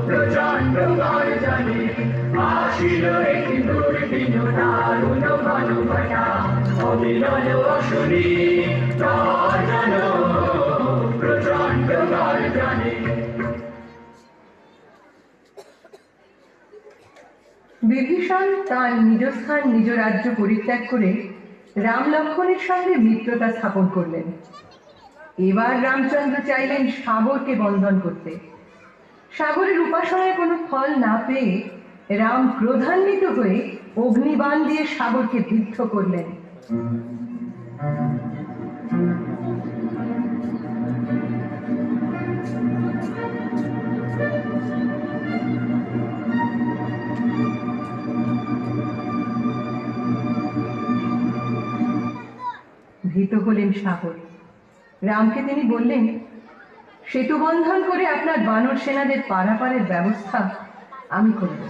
প্রচন্ড গর্জনে আসিল একটি দুর্দিন দারুণ ভানুঘটা, অবিরল অশুনি গর্জন, প্রচন্ড গর্জনে। বিভীষণ তার নিজ স্থান নিজ রাজ্য পরিত্যাগ করে রাম লক্ষ্মণের সঙ্গে মিত্রতা স্থাপন করলেন। এবার রামচন্দ্র চাইলেন সাগরকে বন্ধন করতে। সাগরের উপাসনায় কোনো ফল না পেয়ে রাম ক্রোধান্বিত হয়ে অগ্নিবাণ দিয়ে সাগরকে বিদ্ধ করলেন। ভীত হলেন সাগর। রামকে তিনি বললেন, সেতু বন্ধন করে আপনার বানর সেনাদের পারাপারের ব্যবস্থা আমি করব।